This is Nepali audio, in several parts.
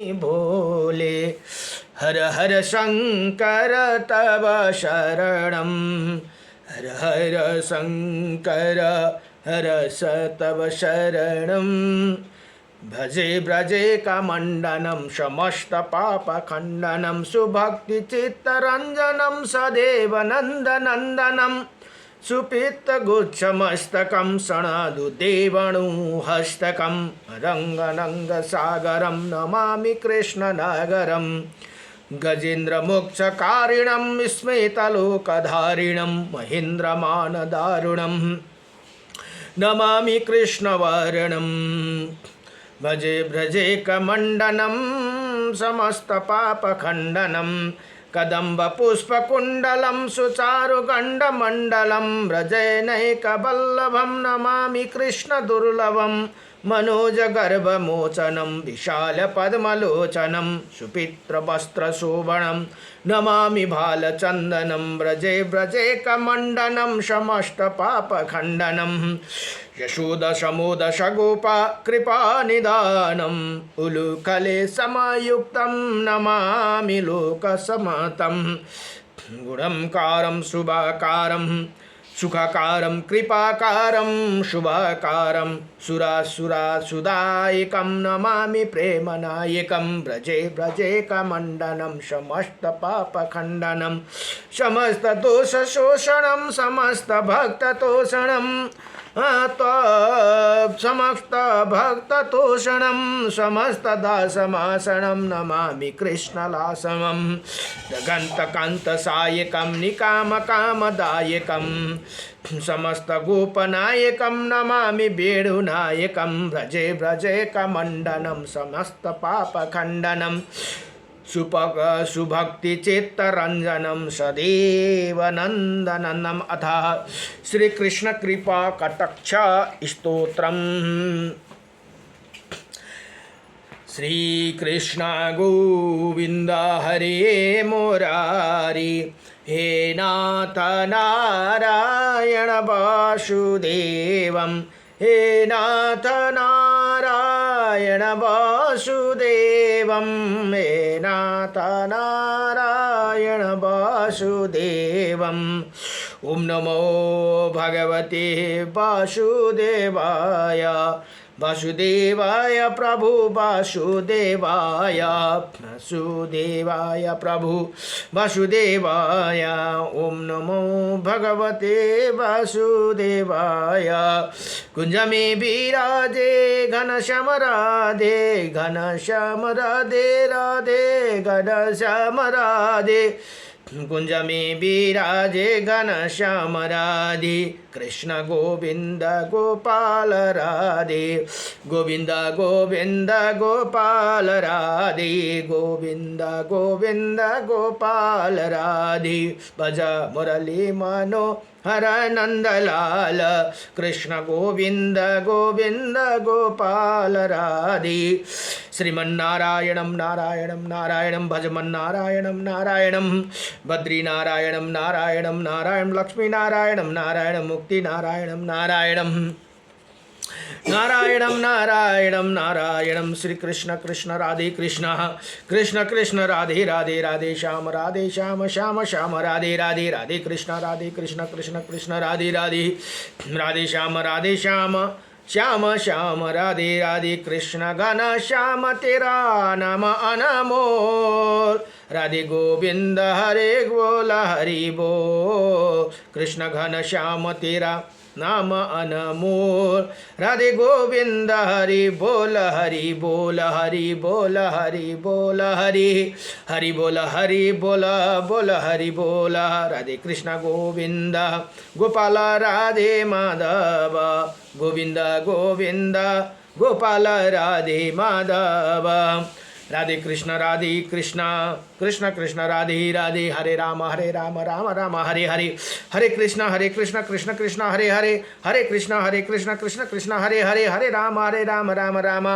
भोले। हर हर शंकर तव शरणं, हर हर शंकर हर तव शरणं। भजे ब्रजे कमण्डनं समस्तपापखण्डनं सुभक्तिचित्तरञ्जनं सदेव नन्दनन्दनं। सुपीतगुच्छमस्तकं सणदुदेवणुहस्तकं रङ्गनङ्गसागरं नमामि कृष्णनगरं। गजेन्द्रमोक्षकारिणं स्मितलोकधारिणं महेन्द्रमानदारुणं नमामि कृष्णवर्णं। भजे ब्रजे कमण्डनं समस्तपापखण्डनं कदम्बपुष्पकुण्डलं सुचारुगण्डमण्डलं व्रजनैकवल्लभं नमामि कृष्णदुर्लभं। मनोजगर्भमोचनं विशालपद्मलोचनं सुपित्रवस्त्रशोभनं नमामि भालचन्दनं। व्रजे व्रजे कमण्डनं समस्तपापखण्डनं यशोदशमोदशगोपा कृपानिधानम् उलुखले समयुक्तं नमामि लोकसमतं। गुणंकारं शुभाकारं सुखाकारं कृपाकारं शुभाकारं सुरासुरासुदायकं नमामि प्रेमनायकं। व्रजे व्रजे कमण्डनं समस्तपापखण्डनं समस्तदोषशोषणं समस्तभक्ततोषणं समस्तभक्ततोषणं समस्तदासमासनं नमामि कृष्णलासमं। दगन्तकान्तसायकं निकामकामदायकं समस्तगोपनायकं नमामि वेणुनायकं। व्रजे व्रजे कमण्डनं समस्तपापखण्डनं सुभक्तिचित्तरञ्जनं सदैव नन्दनन्दनम्। अथ श्रीकृष्ण कृपा कटाक्ष स्तोत्रम्। श्रीकृष्ण गोविंद हरे मुरारी, हे नाथ नारायण वासुदेवं, हे नाथ नारायण वासुदेवं, हे नाथ नारायण वासुदेवं। ओम नमो भगवते वासुदेवाय, वासुदेवाय प्रभु वासुदेवाय, वासुदेवाय प्रभु वासुदेवाय। ओम नमो भगवते वासुदेवाय। कुंज में विराजे घनश्याम राधे, घनश्याम राधे राधे घनश्याम राधे। कुंज में विराजे घनश्याम राधे, कृष्ण गोविंद गोपाल राधे, गोविंद गोविंद गोपाल राधे, गोविंद गोविंद गोपाल राधे। भज मुरली मनो हर नंदलाल, कृष्ण गोविंद गोविंद गोपाल राधे। श्रीमन्नारायणं नारायणं नारायणं भजमन्नारायणं नारायणं, बद्री नारायणं नारायणं नारायणं, लक्ष्मी नारायणं नारायणं, मुक्ति नारायणं नारायणं, नारायणं नारायणं नारायणं। श्री कृष्ण कृष्ण राधे कृष्ण, कृष्ण कृष्ण राधे राधे, राधे श्याम श्याम श्याम राधे राधे, राधे कृष्ण कृष्ण कृष्ण राधे राधे, राधे श्याम श्याम श्याम राधे राधे। कृष्ण घन श्याम तेरा नाम अनमोल, राधे गोविंद हरे बोल हरि बोल। कृष्ण घन श्याम तेरा नाम अनमोल, राधे गोविंद हरि बोल हरि बोल, हरि बोल हरि बोल, हरि हरि बोल हरि बोल बोल हरि बोल। राधे कृष्ण गोविंद गोपाल राधे माधव, गोविंद गोविंद गोपाल राधे माधव। राधे कृष्ण कृष्ण कृष्ण राधे राधे। हरे राम राम राम हरे हरे, हरे कृष्ण कृष्ण कृष्ण हरे हरे, हरे कृष्ण कृष्ण कृष्ण हरे हरे, हरे राम राम राम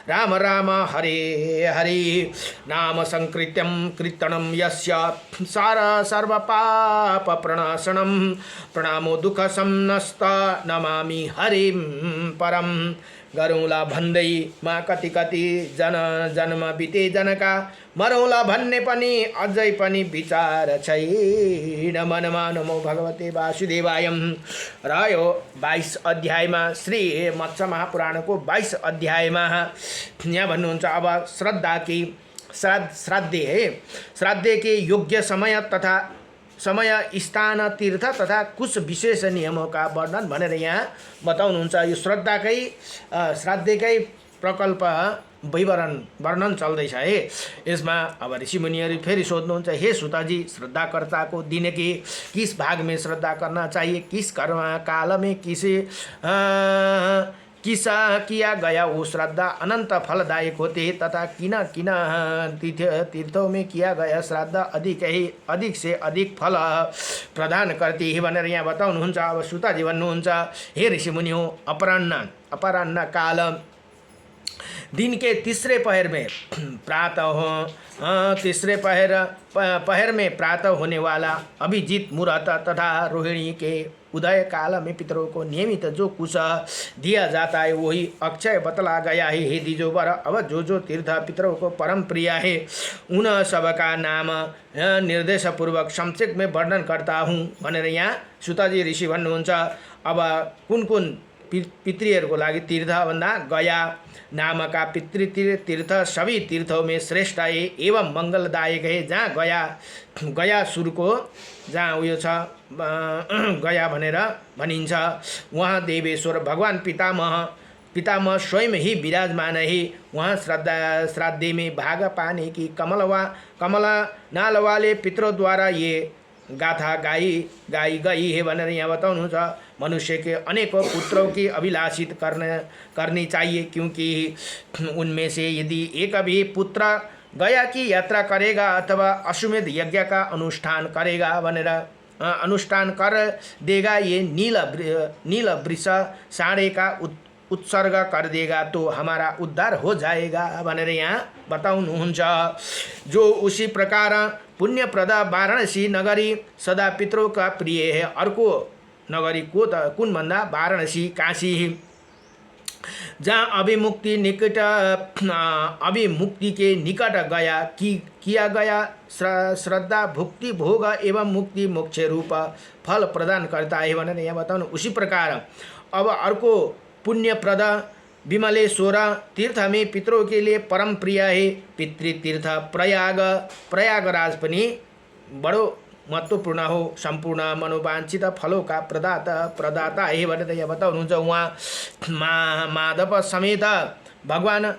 राम राम हरे हरे। नाम संकृत्यं कीर्तनं यस्य सारा सर्वपाप प्रणाशनं, प्रणामो दुःखसंनस्ता नमामि हरिं परं। गरौँला भन्दै मा कति कति जन्म बिते जनका मरौँला भन्ने पनि अझै पनि विचार छैन मनमा। नमो भगवते वासुदेवायम। र यो 22 अध्यायमा श्री मत्स्य महापुराणको 22 अध्यायमा यहाँ भन्नुहुन्छ अब श्राद्धे के योग्य समय तथा समय स्थान तीर्थ तथा कुछ विशेष नियमों का वर्णन भनेर यहाँ बताउनुहुन्छ। यो श्राद्धकै प्रकल्प वर्णन चल्दैछ है। यसमा अब ऋषिमुनिहरू फेरि सोध्नुहुन्छ, हे सुताजी, श्रद्धाकर्ता दिन के किस भाग में श्रद्धा करना चाहिए, किस कर्म काल में किसा किया गया वो श्रद्धा अनंत फलदायक होते हैं तथा किन तीर्थों में किया गया श्राद्ध अधिक से अधिक फल प्रदान करते हैं भनेर यहाँ बताउनुहुन्छ। अब सुताजी भन्नुहुन्छ, हे ऋषिमुनि हो, अपराह्न काल दिन के तीसरे पहर में प्रातः में प्रातः होने वाला अभिजीत मुहूर्त तथा रोहिणी के उदय काल में पितरों को नियमित जो कुछ दिया जाता है वही अक्षय बतला गया है। हे द्विजोवर, अब जो तीर्थ पितरों को परम प्रिय है उन सबका नाम निर्देश पूर्वक संक्षेप में वर्णन करता हूँ भनेर यहाँ सुताजी ऋषि भन्नुहुन्छ। अब कुन पितृहरूको लागि तीर्थ भन्दा गया नामका पितृतीर्थ सभी तीर्थों में श्रेष्ठ है एवं मंगलदायक है। जहाँ गया सुरको जहाँ उयो छ गया भनेर भनिन्छ वहाँ देवेश्वर भगवान पितामह स्वयं ही विराजमान है। वहाँ श्राद्धे में भाग पाने की कमला नाल वाले पितरों द्वारा ये गाथा गाई गई है भनेर यहाँ बताउनुहुन्छ। मनुष्य के अनेकों पुत्रों की अभिलाषित करनी चाहिए, क्योंकि उनमें से यदि एक भी पुत्र गया की यात्रा करेगा अथवा अश्वमेध यज्ञ का अनुष्ठान कर देगा, ये नील वृष साढ़े का उत्सर्ग कर देगा तो हमारा उद्धार हो जाएगा भनेर यहाँ बताउनुहुन्छ। जो उसी प्रकार पुण्यप्रद वाराणसी नगरी सदा पितरों का प्रिय है। अर्को नगरी को कुन भन्दा वाराणसी काशी जहाँ अभिमुक्ति के निकट गया किया गया श्रद्धा भुक्ति भोग एवं मुक्ति मोक्ष रूप फल प्रदान करता है भनेर यहाँ बताउनु। उसी प्रकार अब अर्को पुण्यप्रद विमलेश्वर तीर्थ में पितरों के लिए परम प्रिय है। पितृतीर्थ प्रयागराज पनि बडो महत्वपूर्ण हो, संपूर्ण मनोवांछित फलों का प्रदाता है भनेर यहाँ बताउनुहुन्छ। उहाँ माधव समेत भगवान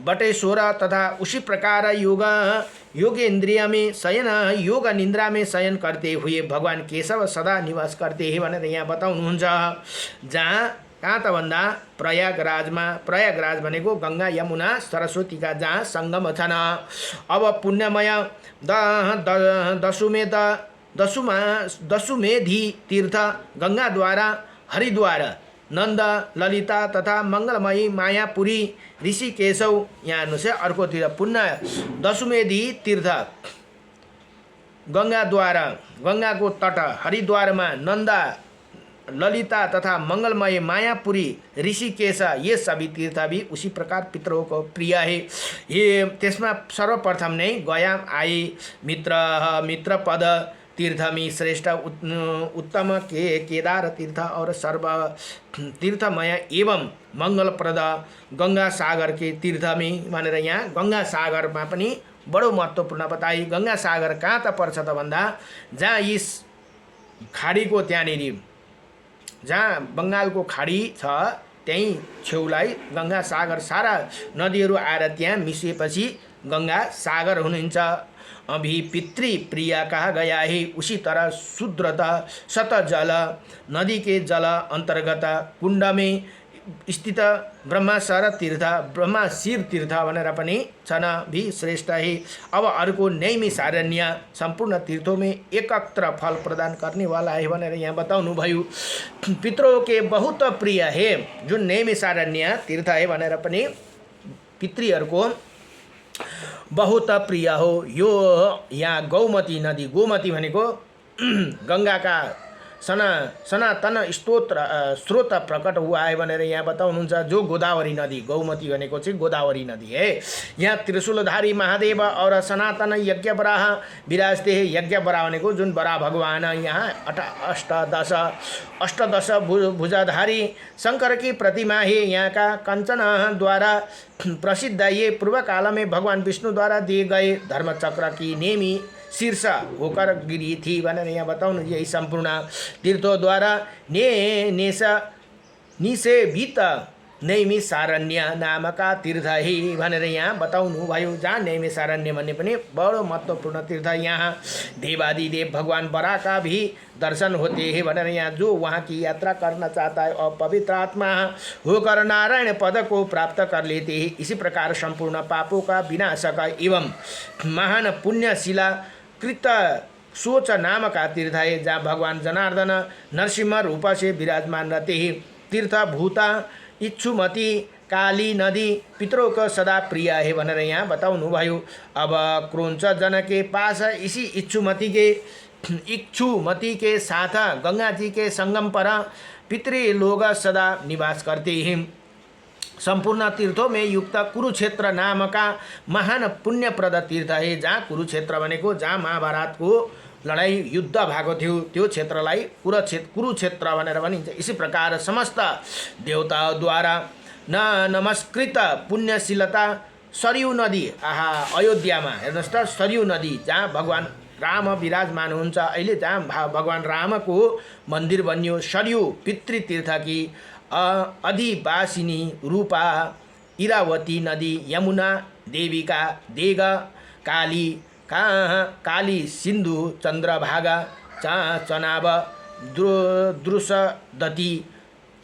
बटेश्वर तथा उसी प्रकार योगेन्द्रिय में शयन योग निद्रा में शयन करते हुए भगवान केशव सदा निवास करते हैं भनेर यहाँ बताउनुहुन्छ। कहाँ त भन्दा प्रयागराज भनेको गंगा यमुना सरस्वती का जहाँ संगम छन्। अब पुण्यमय दशुमेधी तीर्थ गंगाद्वारा हरिद्वार नंद ललिता तथा मंगलमयी मायापुरी ऋषिकेशव यहाँ हेर्नुहोस् है। अर्कोतिर पुण्य दशुमेधी तीर्थ गंगाद्वारा गंगाको तट हरिद्वारमा नंदा ललिता तथा मंगलमय मायापुरी ऋषिकेश ये सभी तीर्थ भी उसी प्रकार पितरों को प्रिय है। ये त्यसमा सर्वप्रथम नै गया आए मित्र पद तीर्थ में श्रेष्ठ उत्तम केदार तीर्थ और सर्व तीर्थमय एवं मंगलप्रद गंगा सागर के तीर्थ में भनेर यहाँ गंगा सागर में पनि बडो महत्त्वपूर्ण बताई। गंगा सागर कहाँ त पर्छ त भन्दा जहाँ यस खाडीको त्यहाँनिर जहाँ बंगालको खाडी छ त्यही छेउलाई गंगा सागर सारा नदीहरू आएर त्यहाँ मिसिएपछि गंगा सागर हुनुहुन्छ। अभी पितृ प्रिया कहा गया है। उसी तरह शुद्रता सत जल नदी के जल अंतर्गत कुंड में स्थित ब्रह्मशिर तीर्थ भनेर पनि छन् भी श्रेष्ठ है। अब अर्को नैमिषारण्य संपूर्ण तीर्थों में एकत्र फल प्रदान करने वाला है भनेर यहाँ बताउनु भयो। पितरों के बहुत प्रिय है जो नैमिषारण्य तीर्थ है भनेर पनि पितृहरूको बहुत प्रिय हो। यो यहाँ गोमती भनेको गंगा का सनातन स्रोत प्रकट हुआ है भनेर यहाँ बताउनुहुन्छ। जो गोदावरी नदी, गौमती भनेको चाहिँ गोदावरी नदी है। यहाँ त्रिशूलधारी महादेव और सनातन यज्ञ बराह विराजते है। यज्ञ बराह भनेको जुन बराह भगवान यहाँ अष्टदश भुजाधारी शंकर की प्रतिमा है। यहाँ का कंचन द्वारा प्रसिद्ध ये पूर्व काल में भगवान विष्णु द्वारा दिए गए धर्मचक्र की नेमी शीर्ष होकर गिरी थी भनेर यहाँ बताउनु। यही सम्पूर्ण तीर्थों द्वारा निषेवित नैमिषारण्य नामका तीर्थ ही भनेर यहाँ बताउनु भयो। जहाँ नैमिषारण्य भन्ने पनि बडो महत्त्वपूर्ण तीर्थ। यहाँ देवादिदेव भगवान बराह का भी दर्शन होते हैं भनेर यहाँ जो वहाँ की यात्रा करना चाहता है और पवित्र आत्मा होकर नारायण पद को प्राप्त कर लेते हैं। इसी प्रकार संपूर्ण पापों का विनाशक एवं महान पुण्यशिला कृत सोच नाम का तीर्थ है। जहाँ भगवान जनार्दन नरसिंह रूप से विराजमान रहते हैं। तीर्थ भूता इच्छुमती काली नदी पितरों का सदा प्रिय है भनेर यहाँ बताउनु भयो। अब क्रोंच जन के पास इसी इच्छुमती के साथ गंगा जी के संगम पर पितृ लोग सदा निवास करते हैं। संपूर्ण तीर्थों में युक्त कुरुक्षेत्र नाम का महान पुण्यप्रद तीर्थ है। जहाँ कुरुक्षेत्र भनेको जहाँ महाभारत को लडाई युद्ध भएको थियो त्यो क्षेत्रलाई कुरुक्षेत्र भनेर भनिन्छ। इसी प्रकार समस्त देवताद्वारा नमस्कृत पुण्यशीलता सरयू नदी अयोध्यामा हेर्नुहोस् त, सरयू नदी जहाँ भगवान राम विराजमान हुन्छ। अहिले जहाँ भगवान रामको मन्दिर बन्यो सरयू पितृतीर्थ की अधिवासिनी रूपा इरावती नदी यमुना देविका देग काली सिन्धु चन्द्रभागा चनाब द्रुसदती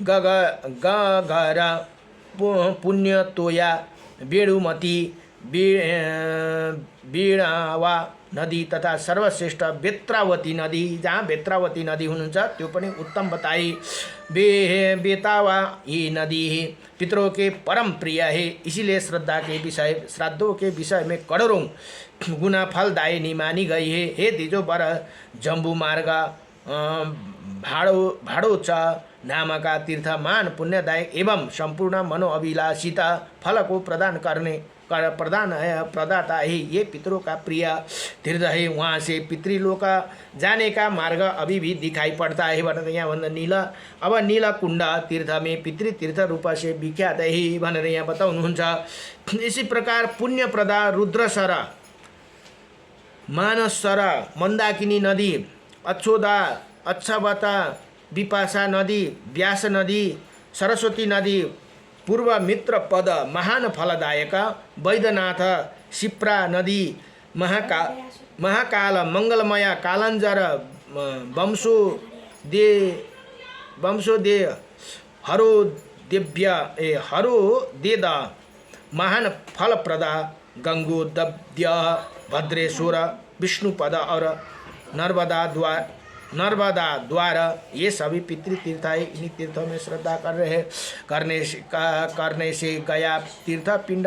गगर पुण्यतोया बेणुमती बीणावा नदी तथा सर्वश्रेष्ठ बेत्रावती नदी। जहाँ बेत्रावती नदी हुनुहुन्छ त्यो पनि उत्तम बताई। बेतावा ये नदी पितरों के परम प्रिय है। इसीलिए श्राद्धों के विषय में करोड़ों गुना फलदायिनी मानी गई है। हे तिजो बर जम्बू मार्ग भाडोच नाम का तीर्थ मान पुण्यदायक एवं संपूर्ण मनोअभिलाषित फल को प्रदाता है। ये पितरों का प्रिय तीर्थ है। वहाँ से पितृलोक जाने का मार्ग अभी भी दिखाई पड़ता है भनेर यहाँ भन्दा अब नीलकुण्ड तीर्थ में पितृतीर्थ रूप से विख्यात है भनेर यहाँ बताउनुहुन्छ। इसी प्रकार पुण्यप्रदा रुद्रसर मानसर मंदाकिनी नदी अच्छवता विपाशा नदी व्यास नदी सरस्वती नदी पूर्व मित्र पद महान फलदायक वैद्यनाथ शिप्रा नदी महाकाल मंगलमय कालंजर वंशोदे हरोदेद महान फलप्रदा गंगोदब्ध्य भद्रेश्वर विष्णुपद और नर्मदा द्वार ये सभी पितृतीर्थ है। इन्हीं तीर्थों में श्रद्धा करने से गया तीर्थ पिंड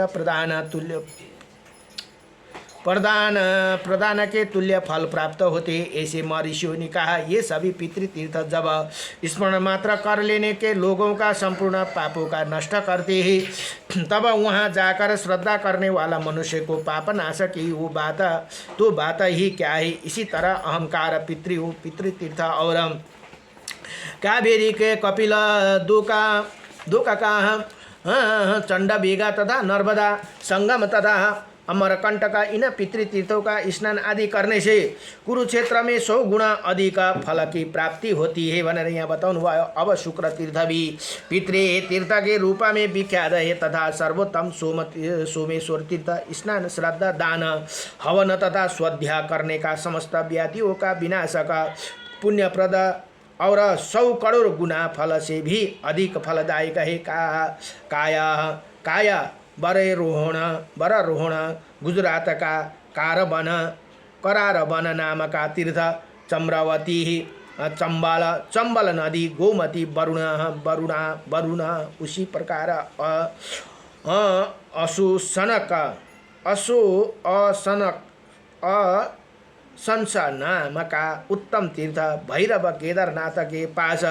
प्रदान के तुल्य फल प्राप्त होते। ऐसे महर्षियों ने कहा ये सभी पितृतीर्थ जब स्मरण मात्र कर लेने के लोगों का संपूर्ण पापों का नष्ट करते हैं तब वहाँ जाकर श्रद्धा करने वाला मनुष्य को पाप नाश की वो बात ही क्या है। इसी तरह अहंकार पितृतीर्थ और कावेरी के कपिल दोका का चंड बेगा तथा नर्मदा संगम तथा अमरकंटक इन पितृतीर्थों का स्नान आदि करने से कुरुक्षेत्र में 100 गुना अधिक फल की प्राप्ति होती है भनेर यहाँ बताउनु भयो। अब शुक्र तीर्थ भी पितृतीर्थ के रूप में विख्यात है तथा सर्वोत्तम सोमेश्वर तीर्थ स्नान श्राद्ध दान हवन तथा स्वाध्याय करने का समस्त व्याधियों का विनाशक पुण्यप्रद और 100 करोड़ गुना फल से भी अधिक फलदायक है। काया बरारोहण गुजरात का करारबन नाम का तीर्थ चम्रावती चंबल नदी गोमती वरुण उसी प्रकार नाम का उत्तम तीर्थ भैरव केदारनाथ के पास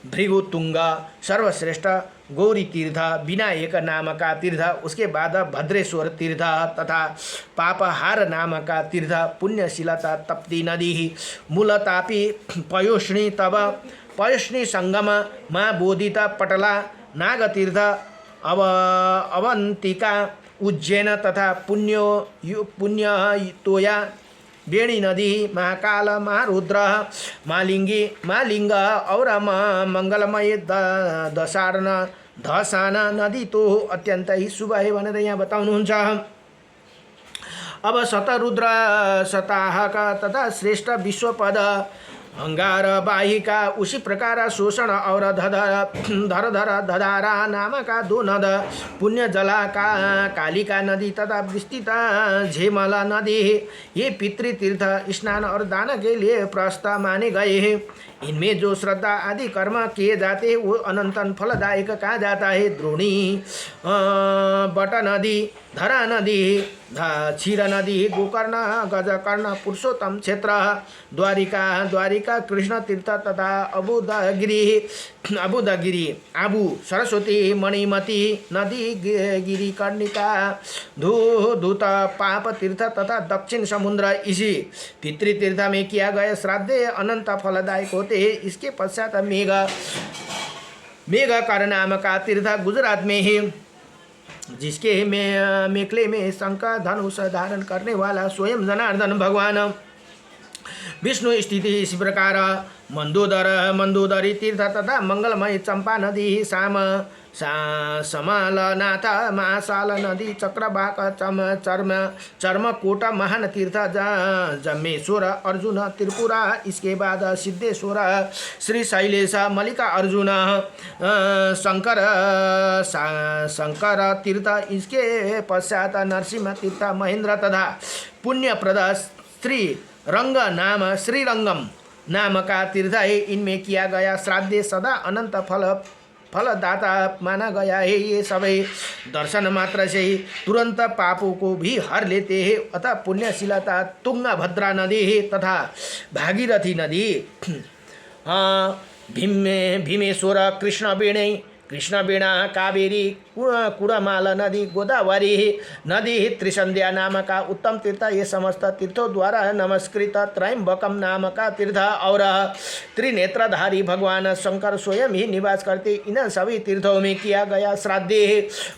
भृगुतुंग सर्वश्रेष्ठ गौरी तीर्थ विनायक नाम का तीर्थ, उसके बाद भद्रेश्वर तीर्थ तथा पापहार नाम का तीर्थ, पुण्यशीलता तप्ती नदी मूलतापी पयोष्णी तब पयोष्णी संगम माँ बोधित पटला नागतीर्थ अवंतिका उज्जैन तथा पुण्य तोया बेणी नदी महाकाल महारुद्र मालिंगी मालिंग और मंगलमय धसान नदी तो अत्यंत ही शुभ है भनेर यहाँ बताउनुहुन्छ। अब शतरुद्र शताहक तथा श्रेष्ठ विश्वपद अंगार बाहिका उसी प्रकार शोषण और धधारा नाम का दो नद पुण्य जला का कालिका नदी तथा विस्तृत झेमला नदी ये पितृतीर्थ स्नान और दान के लिए प्रस्थ माने गए हैं। इनमें जो श्रद्धा आदि कर्म किए जाते हैं वो अनंतन फलदायक कहा जाता है। द्रोणी बट नदी धरा नदी क्षीर नदी गोकर्ण गजकर्ण पुरुषोत्तम क्षेत्र द्वारिका कृष्ण तीर्थ तथा अबुदगिरी आबू सरस्वती मणिमती नदी गिरी कर्णिका धूत पाप तीर्थ तथा दक्षिण समुद्र इसी पितृतीर्थ में किया गया श्राद्ध अनंत फलदायक होते हैं। इसके पश्चात मेघकर नाम का तीर्थ गुजरात में है, जिसके मेखले में शंख धनुष धारण करने वाला स्वयं जनार्दन भगवान विष्णु स्थिति इस प्रकार मंदोदरी तीर्थ तथा मंगलमय चंपा नदी समालनाथ महासाल नदी चक्रवाक चर्मकोट महान तीर्थ जम्मेश्वर अर्जुन त्रिपुरा, इसके बाद सिद्धेश्वर श्री शैलेश मल्लिका अर्जुन शंकर तीर्थ, इसके पश्चात नरसिंह तीर्थ महेंद्र तथा पुण्यप्रद श्रीरंगम नाम का तीर्थ है। इनमें किया गया श्राद्ध सदा अनंत फलदाता माना गया है। ये सभी दर्शन मात्र से ही तुरंत पापों को भी हर लेते हैं। अतः पुण्यशीलता तुंगभद्रा नदी है तथा भागीरथी नदी भीमेश्वर कृष्णवीणा कावेरी कुड़माल नदी गोदावरी नदी त्रिसंध्या नाम का उत्तम तीर्थ, ये समस्त तीर्थों द्वारा नमस्कृत त्रयंबकम नाम का तीर्थ और त्रिनेत्रधारी भगवान शंकर स्वयं ही निवास करते। इन सभी तीर्थों में किया गया श्राद्ध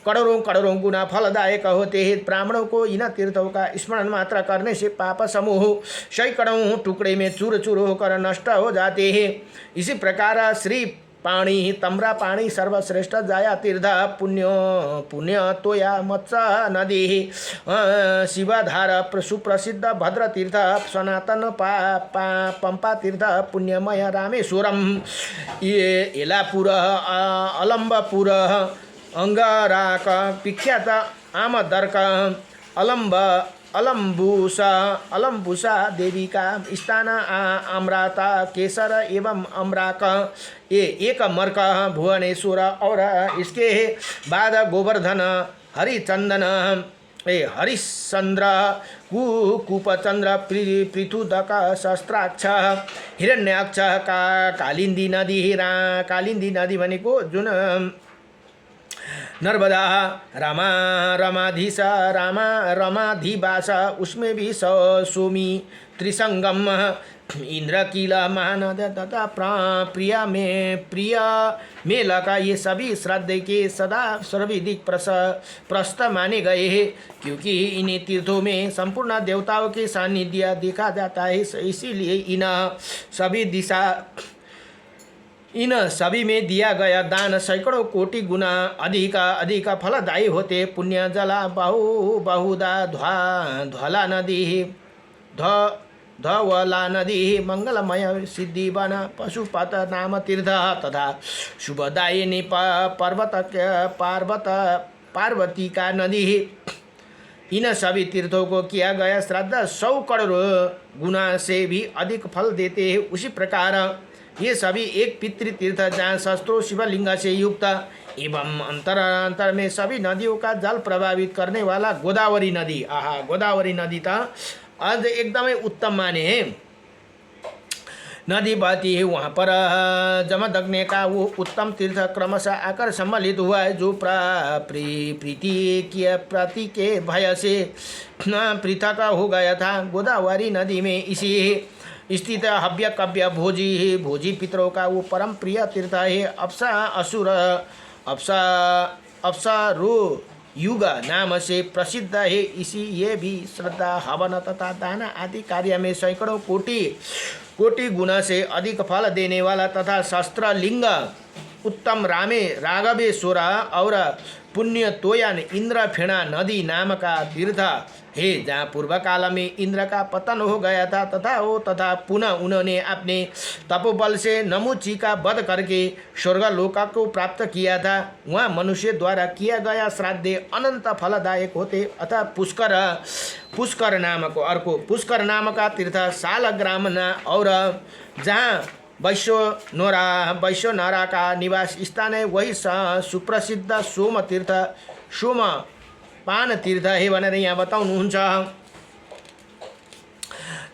करोड़ों गुना फलदायक होते हैं। ब्राह्मणों को इन तीर्थों का स्मरण मात्र करने से पाप समूह सैकड़ों टुकड़े में चूर चूर होकर नष्ट हो जाते हैं। इसी प्रकार श्री पाणी तम्रा पाणी सर्वश्रेष्ठ जाया तीर्थ पुण्य तोया मत्स्य नदी शिवाधार सुप्रसिद्ध भद्र तीर्थ सनातन पंपा तीर्थ पुण्यमय रामेश्वरम येलापुर अलम्बपुर अंगाराक विख्यात आमदर्क अलम्बुसा देवी का स्थान अमृता केसर एवं अमराक एक मर्क भुवनेश्वर और इसके बाद गोवर्धन हरिश्चंद्र कुपचंद्र पृथुदक शस्त्राक्ष हिरण्याक्ष कालिंदी नदी भनेको जुन नर्मदा रमाधिवास उसमें भी सोमी त्रिसंगम इंद्रकील महानद तथा प्रिया मेलका, ये सभी श्राद्ध के सदा सर्वाधिक प्रस्थ माने गए हैं, क्योंकि इन्हीं तीर्थों में संपूर्ण देवताओं के सानिध्य देखा जाता है। इसीलिए इन सभी में दिया गया दान सैकड़ों कोटि गुना अधिक फलदायी होते। पुण्य जला बहुधा ध्वला नदी मंगलमय सिद्धि बना पशुपत नाम तीर्थ तथा शुभदायिनी पार्वती का नदी। इन सभी तीर्थों को किया गया श्राद्ध 100 करोड़ गुना से भी अधिक फल देते हैं। उसी प्रकार ये सभी एक पितृतीर्थ जहाँ शस्त्रों शिवलिंग से युक्त एवं अंतर में सभी नदियों का जल प्रभावित करने वाला गोदावरी नदी गोदावरी नदी था अझ एकदमै उत्तम माने हैं। नदी बहती है वहाँ पर जमदग्नि का वो उत्तम तीर्थ क्रमशः आकर सम्मिलित हुआ है, जो प्रीति के प्रति के भय से पृथक हो गया था। गोदावरी नदी में इसी स्थित हव्य कव्य भोजी पितरों का वो परम प्रिय तीर्थ है। अप्सरो युग नाम से प्रसिद्ध है। इसी ये भी श्रद्धा हवन तथा दान आदि कार्य में सैकड़ों कोटि गुना से अधिक फल देने वाला तथा शस्त्र लिंग उत्तम राघवेश्वर और पुण्य तोयन इंद्र फेणा नदी नाम का तीर्थ है, जहाँ पूर्व काल में इंद्र का पतन हो गया था तथा पुनः उन्होंने अपने तपोबल से नमुची का वध करके स्वर्गलोक को प्राप्त किया था। वहाँ मनुष्य द्वारा किया गया श्राद्ध अनंत फलदायक होते। अतः पुष्कर नाम का तीर्थ सालग्राम और जहाँ वैश्वनरा का निवास स्थान है, वही सुप्रसिद्ध सोमपान तीर्थ है भनेर यहाँ बताउनुहुन्छ।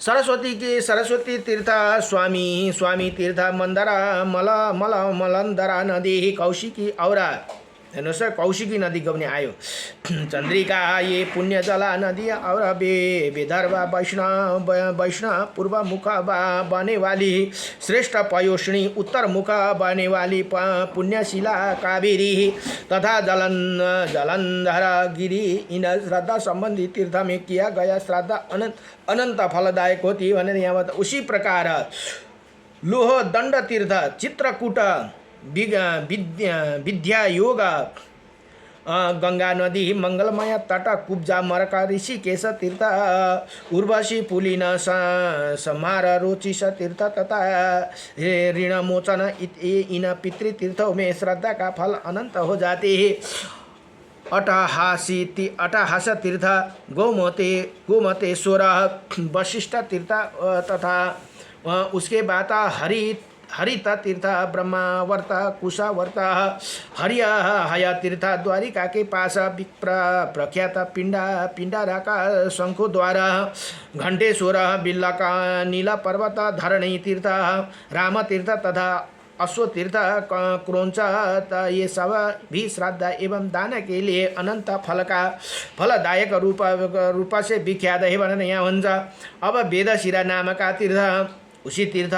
सरस्वती तीर्थ स्वामी तीर्थ मन्दरा मलन्दरा नदी कौशिकी औरा हेर्नुहोस् कौशिकी नदी पनि आयो। चन्द्रिका ये पुण्य जला नदी और विदर्भ वैष्णव पूर्व मुख बने वाली श्रेष्ठ पयोष्णी उत्तर मुख बने वाली पुण्यशिला कावेरी तथा जलंधर गिरी इन श्रद्धा संबंधी तीर्थ में किया गया श्राद्ध अनंत फलदायक होती भनेर यहाँ उसी प्रकार लोह दंड तीर्थ चित्रकूट विद्या योग गंगा नदी मंगलमय तट कुब्जा मरका ऋषिकेश तीर्थ उर्वशी पुलिन समार रोचिस तीर्थ तथा ऋण मोचन इन पितृतीर्थों में श्रद्धा का फल अनंत हो जाते हैं। अट्टहास तीर्थ गोमतेश्वर वशिष्ठ तीर्थ तथा उसके बाद हरित तीर्थ ब्रह्मावर्त कुशावर्त हय तीर्थ द्वारिका के पास प्रख्यात पिंडारा का शंखु द्वारा घंटेश्वर बिल्ला का नीला पर्वत धरणी तीर्थ राम तीर्थ तथा अश्वतीर्थ क्रोंच ये सब भी श्राद्ध एवं दान के लिए अनंत फलदायक रूप से विख्यात है भनेर यहाँ हुन्छ। अब वेदशिरा नाम का तीर्थ उसी तीर्थ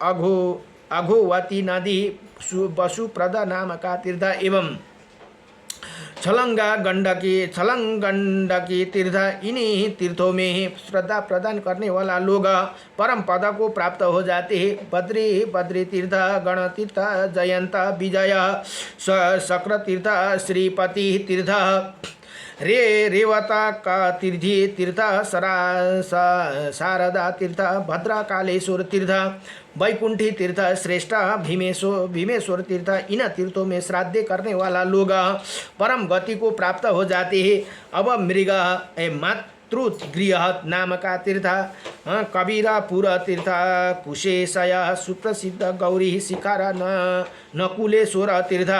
अघोवती नदी वसुप्रद नाम का तीर्थ एवं छलंगंडकी तीर्थ इन्हीं तीर्थों में ही श्रद्धा प्रदान करने वाला लोग परम पद को प्राप्त हो जाते हैं। बद्री तीर्थ गण तीर्थ जयंत विजय शक्र तीर्थ श्रीपति तीर्थ रेवता का तीर्थ शारदा तीर्थ भद्रकालेश्वर तीर्थ वैकुंठी तीर्थ श्रेष्ठ भीमेश्वर तीर्थ इन तीर्थों में श्राद्ध करने वाला लोग परम गति को प्राप्त हो जाते हैं। अब मृग मातृगृह नाम का तीर्थ कबीरपुर तीर्थ कुशेशय सुप्रसिद्ध गौरी शिखर नकुलेश्वर तीर्थ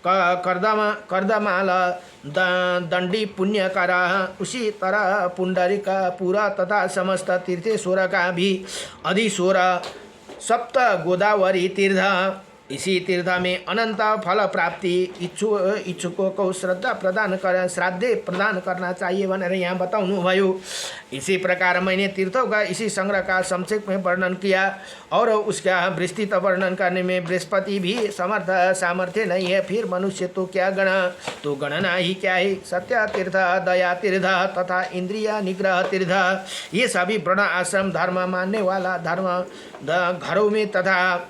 कर्दमाल दंडी पुण्यकर उसी तरह पुंडरीकपुर तथा समस्त तीर्थेश्वर का भी अधिश्वर सप्त गोदावरी तीर्थ इसी तीर्थ में अनंत फल प्राप्ति इच्छुकों को श्राद्ध प्रदान करना चाहिए भनेर यहाँ बताउनु भयो। इसी प्रकार मैंने तीर्थों का इसी संग्रह का संक्षेप में वर्णन किया और उसका विस्तृत वर्णन करने में बृहस्पति भी सामर्थ्य नहीं है। फिर मनुष्य तो क्या गणना ही क्या है। सत्य तीर्थ दया तीर्थ तथा इंद्रिय निग्रह तीर्थ ये सभी वर्ण आश्रम धर्म मानने वाला धर्म घरों में तथा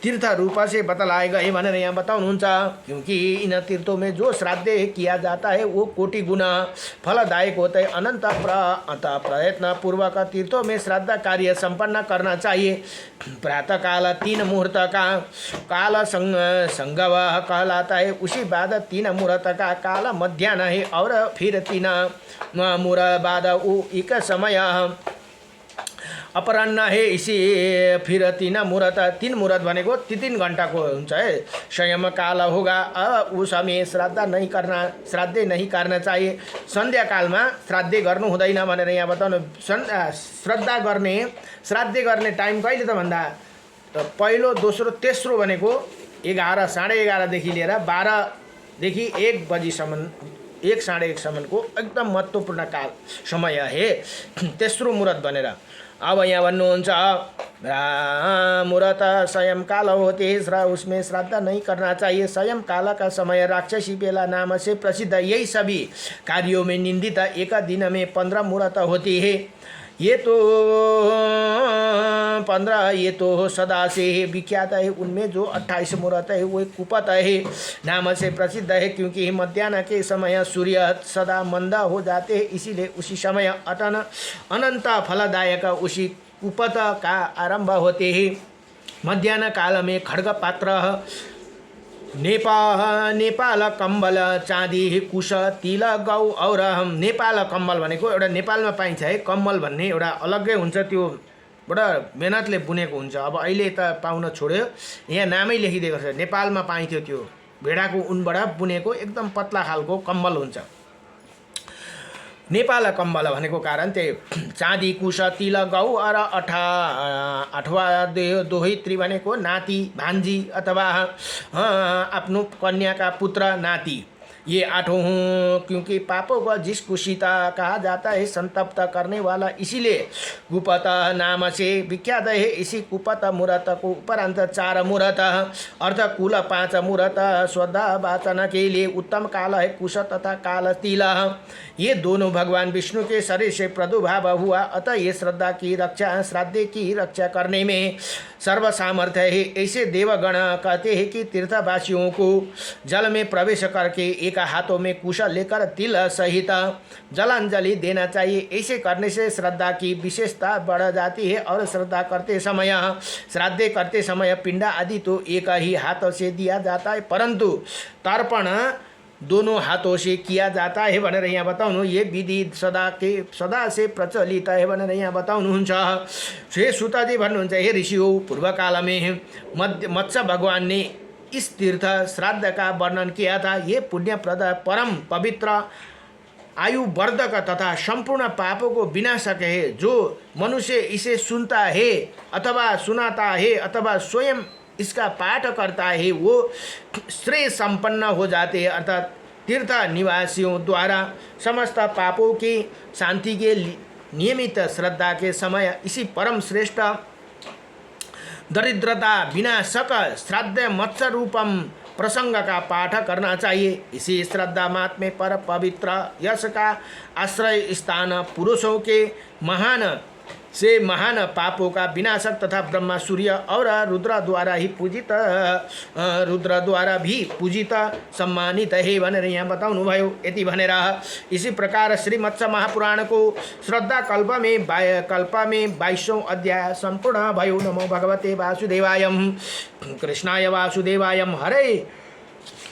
तीर्थ रूप से बतलाए गए भनेर यहाँ बताउनुहुन्छ। क्योंकि इन तीर्थों में जो श्राद्ध किया जाता है वो कोटि गुना फलदायक होता है। अनंत प्रयत्न पूर्वक तीर्थों में श्राद्ध कार्य संपन्न करना चाहिए। प्रातः काल 3 मुहूर्त का काल संगव कहलाता है। उसी बाद 3 मुहूर्त का काल मध्याह्न है और फिर 3 मुहूर्त बाद वो एक समय अपराह्न हे इसी फिर 3 मुहूर्त 3 मुहूर्त भनेको 3 घण्टाको हुन्छ है। संयम काल होगा उस समय श्राद्ध नहीं करना चाहिए। सन्ध्या कालमा श्राद्धै गर्नु हुँदैन भनेर यहाँ बताउनु। श्राद्धै गर्ने टाइम कहिले त भन्दा पहिलो दोस्रो तेस्रो भनेको 11 साढे 11 देखि लिएर 12 देखि 1 बजीसम्म 1 साढे 1 सम्मको एकदम महत्त्वपूर्ण काल समय हे तेस्रो मुहूर्त भनेर। अब यहाँ भन्नुहुन्छ मुहूर्त संयम काल होते हैं उसमें श्राद्ध नहीं करना चाहिए। संयम काल का समय राक्षसी बेला नाम से प्रसिद्ध। यही सभी कार्यों में निंदित। एक दिन में 15 मुहूर्त होती है। ये तो सदा से विख्यात है। उनमें जो 28 मुहूर्त है वो कुपत है नाम से प्रसिद्ध है, क्योंकि मध्याह्न के समय सूर्य सदा मंद हो जाते हैं, इसीलिए उसी समय अनंत फलदायक उसी कुपत का आरंभ होते हैं। मध्याह्न काल में खड्ग पात्र नेपाल कम्बल चाँदी कुश तिल गौ और नेपाल कम्बल भनेको एउटा नेपालमा पाइन्छ है। कम्बल भन्ने एउटा अलग्गै हुन्छ, त्यो बडा मेहनतले बुनेको हुन्छ। अब अहिले त पाउन छोड्यो, यहाँ नामै लेखिदिएको छ। नेपालमा पाइन्थ्यो त्यो भेडाको उनबाट बुनेको एकदम पतला खालको कम्बल हुन्छ। नेपाल कम्बल भनेको कारण त्यही चाँदी कुश तिल गौ और अठवा दोहित्री भनेको नाति भान्जी अथवा आफ्नो कन्याका पुत्र नाति। ये 8 क्योंकि पापों को जिस कुशिता कहा जाता है संतप्त करने वाला, इसीलिए कुपत नाम से विख्यात है। इसी कुपत मुहूर्त को उपरांत 4 मुहूर्त अर्थ कुल 5 मुहूर्त श्रद्धा वाचन के लिए उत्तम काल है। कुश तथा काल तिल ये दोनों भगवान विष्णु के शरीर से प्रादुर्भाव हुआ, अतः ये श्रद्धा की रक्षा श्राद्धे की रक्षा करने में सर्व सामर्थ्य है। ऐसे देवगण कहते हैं कि तीर्थवासियों को जल में प्रवेश करके एक हाथों में कुश लेकर तिल सहित जलांजलि देना चाहिए। ऐसे करने से श्रद्धा की विशेषता बढ़ जाती है और श्राद्ध करते समय पिंड आदि तो एक ही हाथ से दिया जाता है, परंतु तर्पण दोनों हाथों से किया जाता है भनेर यहाँ बताउनु। ये विधि सदा से प्रचलित है भनेर यहाँ बताउनुहुन्छ। श्री सुताजी भन्नुहुन्छ, हे ऋषियों, पूर्व काल में मत्स्य भगवान ने इस तीर्थ श्राद्ध का वर्णन किया था। ये पुण्यप्रद परम पवित्र आयुवर्धक तथा संपूर्ण पापों को विनाशक है। जो मनुष्य इसे सुनता है अथवा सुनाता है अथवा स्वयं इसका पाठ करता है वो श्रेय संपन्न हो जाते हैं, अर्थात तीर्थ निवासियों द्वारा समस्त पापों की शांति के नियमित श्रद्धा के समय इसी परम श्रेष्ठ दरिद्रता विनाशक श्राद्ध मत्स्य रूपम प्रसंग का पाठ करना चाहिए। इसी श्रद्धा महात्म्य पर पवित्र यश का आश्रय स्थान पुरुषों के महान पापों का विनाशक तथा ब्रह्मा सूर्य और रुद्र द्वारा भी पूजित सम्मानित है भनेर यहाँ बताउनु भयो। यति भनेर इसी प्रकार श्री मत्स्य महापुराण को श्रद्धा कल्प में 22वां अध्याय संपूर्ण भयो। नमो भगवते वासुदेवाय कृष्णाय वासुदेवाय हरे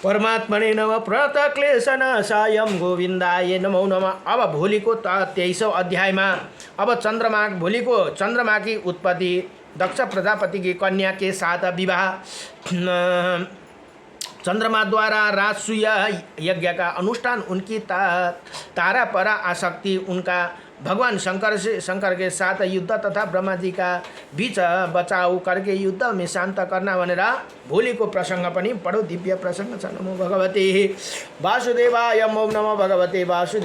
परमात्मने नमः प्रणत क्लेशनाशायं गोविन्दाय नमो नमः। अब भोलिको 23वां अध्यायमा अब भोलिको चन्द्रमा की उत्पत्ति, दक्ष प्रजापति की कन्या के साथ विवाह, चंद्रमा द्वारा राजसूय यज्ञ का अनुष्ठान, उनकी तारा पर आसक्ति, उनका भगवान शंकर के साथ युद्ध तथा ब्रह्मा जी का बीच बचाव करके युद्ध में शांत करना भनेर भोलिको प्रसंग पनि बडो दिव्य प्रसंग छ। नमो भगवते वासुदेवाय। ओम नमो भगवते वासुदेवाय।